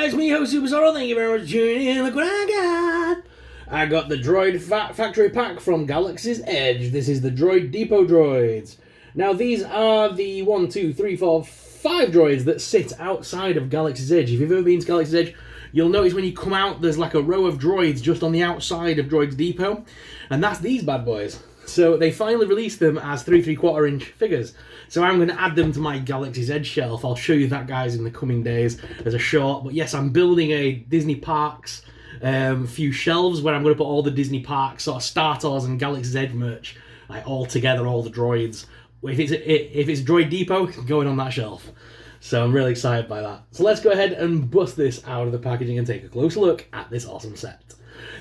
guys, me, host Super Sorrow. Thank you very much for tuning in. Look what I got. I got the Droid Factory Pack from Galaxy's Edge. This is the Droid Depot Droids. Now, these are the 5 droids that sit outside of Galaxy's Edge. If you've ever been to Galaxy's Edge, you'll notice when you come out, there's like a row of droids just on the outside of Droids Depot. And that's these bad boys. So they finally released them as 3 3/4 inch figures. So I'm going to add them to my Galaxy's Edge shelf. I'll show you that, guys, in the coming days as a short. But yes, I'm building a Disney Parks few shelves where I'm going to put all the Disney Parks sort of Star Tours and Galaxy's Edge merch, like all together, all the droids. If it's Droid Depot, it's going on that shelf. So I'm really excited by that. So let's go ahead and bust this out of the packaging and take a closer look at this awesome set.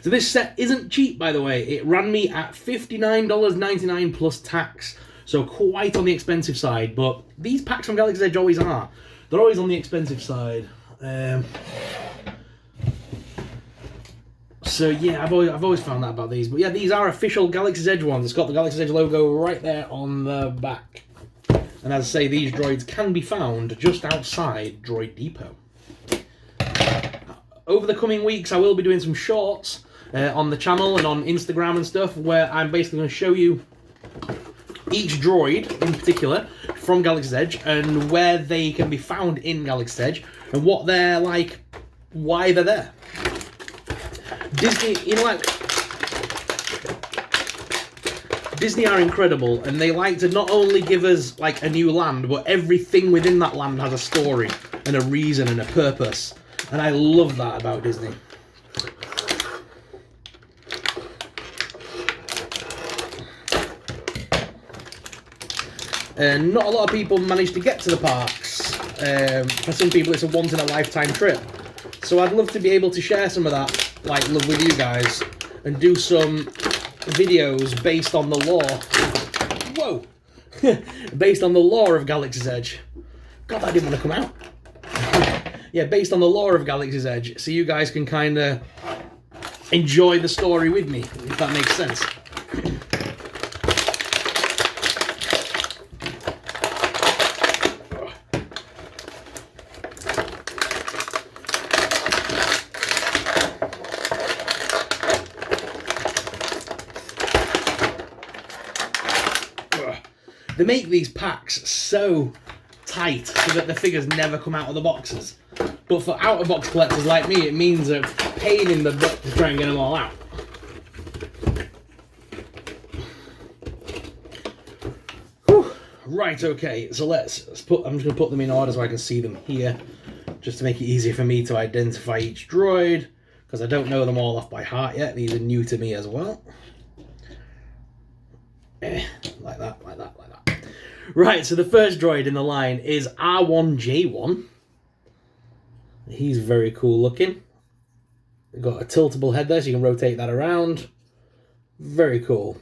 So this set isn't cheap, by the way. It ran me at $59.99 plus tax. So quite on the expensive side. But these packs from Galaxy's Edge always are. They're always on the expensive side. So yeah, I've always found that about these. But yeah, these are official Galaxy's Edge ones. It's got the Galaxy's Edge logo right there on the back. And as I say, these droids can be found just outside Droid Depot. Over the coming weeks, I will be doing some shorts on the channel and on Instagram and stuff, where I'm basically going to show you each droid in particular from Galaxy's Edge and where they can be found in Galaxy's Edge and what they're like, why they're there. Disney, Disney are incredible, and they like to not only give us like a new land, but everything within that land has a story and a reason and a purpose. And I love that about Disney. And not a lot of people manage to get to the parks. For some people, it's a once-in-a-lifetime trip. So I'd love to be able to share some of that, like, love with you guys, and do some videos based on the lore. Whoa! Based on the lore of Galaxy's Edge. God, that didn't want to come out. Yeah, based on the lore of Galaxy's Edge, so you guys can kind of enjoy the story with me, if that makes sense. They make these packs so tight so that the figures never come out of the boxes. But for out-of-box collectors like me, it means a pain in the butt to try and get them all out. Whew. Right, okay, so let's put, I'm just going to put them in order so I can see them here, just to make it easier for me to identify each droid, because I don't know them all off by heart yet. These are new to me as well. Like that, like that, like that. Right, so the first droid in the line is R1-J1. He's very cool looking. They've got a tiltable head there, so you can rotate that around. Very cool.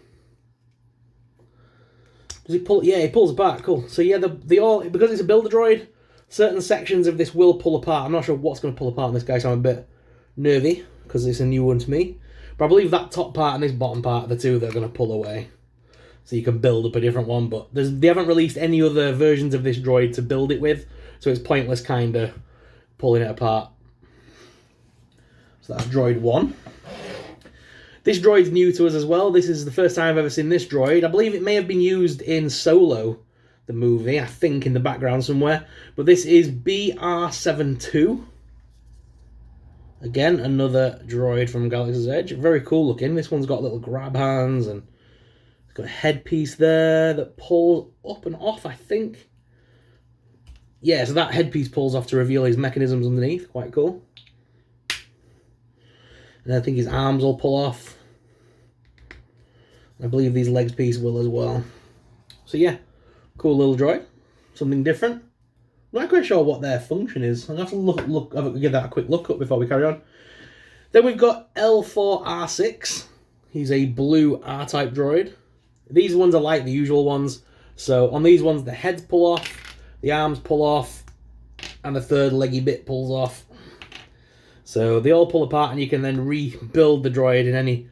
Does he pull? Yeah, he pulls back. Cool. So yeah, they all, because it's a builder droid, certain sections of this will pull apart. I'm not sure what's going to pull apart on this guy, so I'm a bit nervy because it's a new one to me. But I believe that top part and this bottom part are the two that are going to pull away. So you can build up a different one, but they haven't released any other versions of this droid to build it with, so it's pointless kind of pulling it apart. So that's droid 1. This droid's new to us as well. This is the first time I've ever seen this droid. I believe it may have been used in Solo, the movie, I think in the background somewhere. But this is B-R72. Again, another droid from Galaxy's Edge. Very cool looking. This one's got little grab hands and it's got a headpiece there that pulls up and off, I think. Yeah, so that headpiece pulls off to reveal his mechanisms underneath. Quite cool. And I think his arms will pull off. I believe these legs piece will as well. So yeah, cool little droid. Something different. I'm not quite sure what their function is. I'll have to give that a quick look up before we carry on. Then we've got L4-R6. He's a blue R-type droid. These ones are like the usual ones. So on these ones, the heads pull off, the arms pull off, and the third leggy bit pulls off. So they all pull apart, and you can then rebuild the droid in any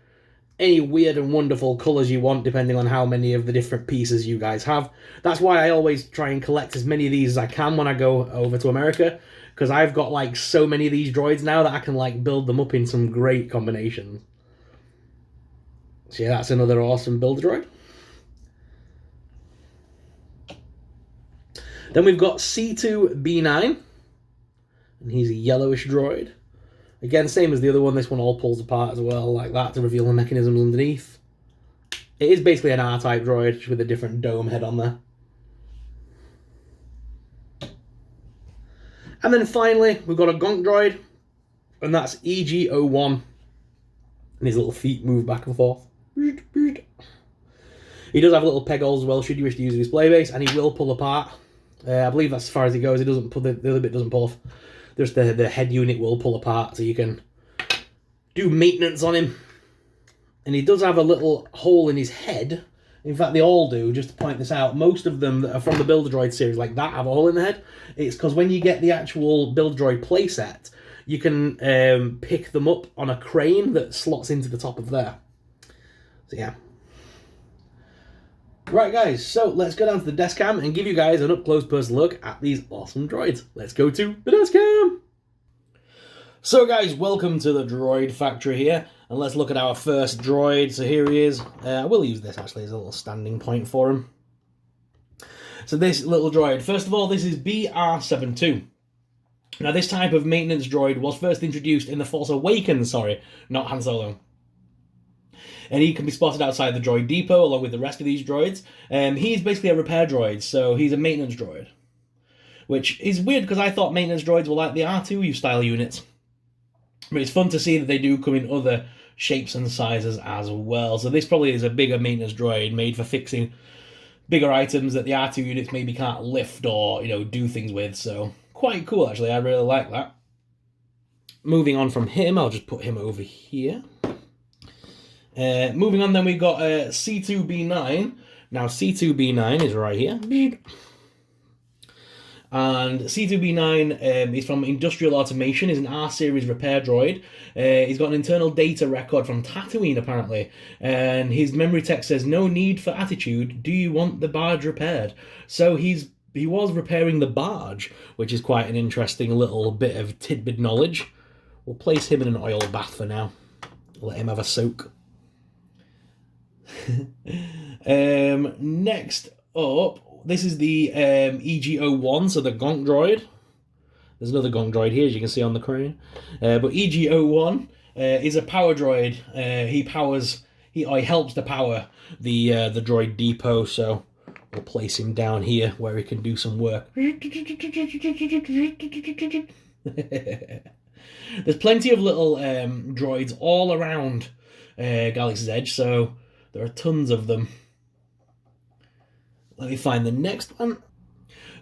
any weird and wonderful colours you want, depending on how many of the different pieces you guys have. That's why I always try and collect as many of these as I can when I go over to America, because I've got like so many of these droids now that I can like build them up in some great combinations. So yeah, that's another awesome build droid. Then we've got C2-B9, and he's a yellowish droid. Again, same as the other one, this one all pulls apart as well, like that, to reveal the mechanisms underneath. It is basically an R-type droid, with a different dome head on there. And then finally, we've got a gonk droid, and that's EG-01. And his little feet move back and forth. He does have little peg holes as well, should you wish to use a display base, and he will pull apart. I believe that's as far as he goes. It doesn't pull, the other bit doesn't pull off. Just the head unit will pull apart, so you can do maintenance on him. And he does have a little hole in his head. In fact, they all do, just to point this out. Most of them that are from the Build-A-Droid series like that have a hole in the head. It's because when you get the actual Build-A-Droid playset, you can pick them up on a crane that slots into the top of there. So yeah. Right guys, so let's go down to the desk cam and give you guys an up-close personal look at these awesome droids. Let's go to the desk cam! So guys, welcome to the droid factory here, and let's look at our first droid. So here he is. I will use this actually as a little standing point for him. So this little droid, first of all, this is B-R72. Now this type of maintenance droid was first introduced in The Force Awakens, sorry, not Han Solo. And he can be spotted outside the droid depot along with the rest of these droids. He's basically a repair droid, so he's a maintenance droid. Which is weird because I thought maintenance droids were like the R2 style units. But it's fun to see that they do come in other shapes and sizes as well. So this probably is a bigger maintenance droid made for fixing bigger items that the R2 units maybe can't lift or, you know, do things with. So quite cool actually, I really like that. Moving on from him, I'll just put him over here. Moving on then, we've got C2-B9. Now C2-B9 is right here. And C2-B9 is from Industrial Automation, is an R-Series repair droid. He's got an internal data record from Tatooine, apparently. And his memory text says, "No need for attitude, do you want the barge repaired?" So he was repairing the barge, which is quite an interesting little bit of tidbit knowledge. We'll place him in an oil bath for now. Let him have a soak. Next up, this is the EG-01, so the gonk droid. There's another gonk droid here, as you can see on the crane. But EG-01 is a power droid. He helps to power the droid depot, so we'll place him down here where he can do some work. There's plenty of little droids all around Galaxy's Edge, so there are tons of them. Let me find the next one.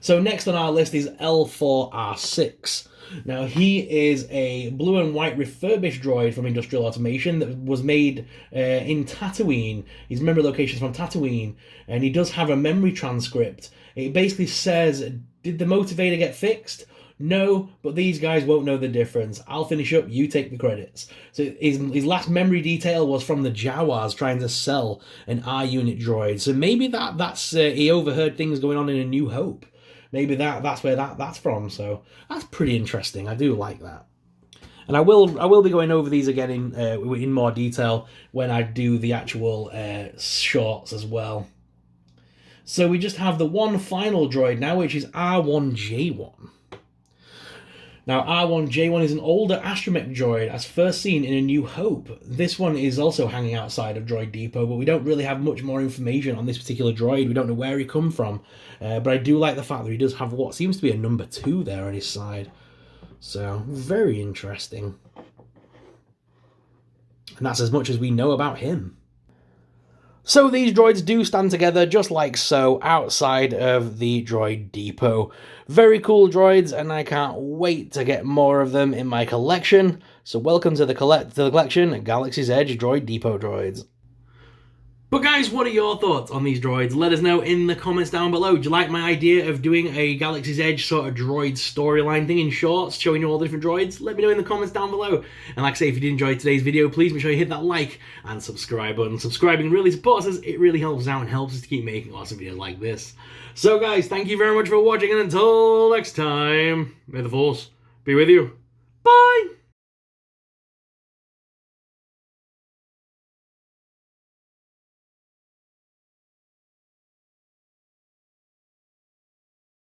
So next on our list is L4-R6. Now he is a blue and white refurbished droid from Industrial Automation that was made in Tatooine. His memory location is from Tatooine, and he does have a memory transcript. It basically says, "Did the motivator get fixed? No, but these guys won't know the difference. I'll finish up, you take the credits." So his last memory detail was from the Jawas trying to sell an R-unit droid. So maybe that's he overheard things going on in A New Hope. Maybe that's where that's from. So that's pretty interesting. I do like that. And I will be going over these again in more detail when I do the actual shorts as well. So we just have the one final droid now, which is R1-J1. Now, R1-J1 is an older astromech droid, as first seen in A New Hope. This one is also hanging outside of Droid Depot, but we don't really have much more information on this particular droid. We don't know where he come from. But I do like the fact that he does have what seems to be a number 2 there on his side. So, very interesting. And that's as much as we know about him. So these droids do stand together just like so outside of the Droid Depot. Very cool droids, and I can't wait to get more of them in my collection. So welcome to the collection, Galaxy's Edge Droid Depot droids. But guys, what are your thoughts on these droids? Let us know in the comments down below. Do you like my idea of doing a Galaxy's Edge sort of droid storyline thing in shorts, showing you all the different droids? Let me know in the comments down below. And like I say, if you did enjoy today's video, please make sure you hit that like and subscribe button. Subscribing really supports us, it really helps us out and helps us to keep making awesome videos like this. So guys, thank you very much for watching, and until next time, may the Force be with you. Bye!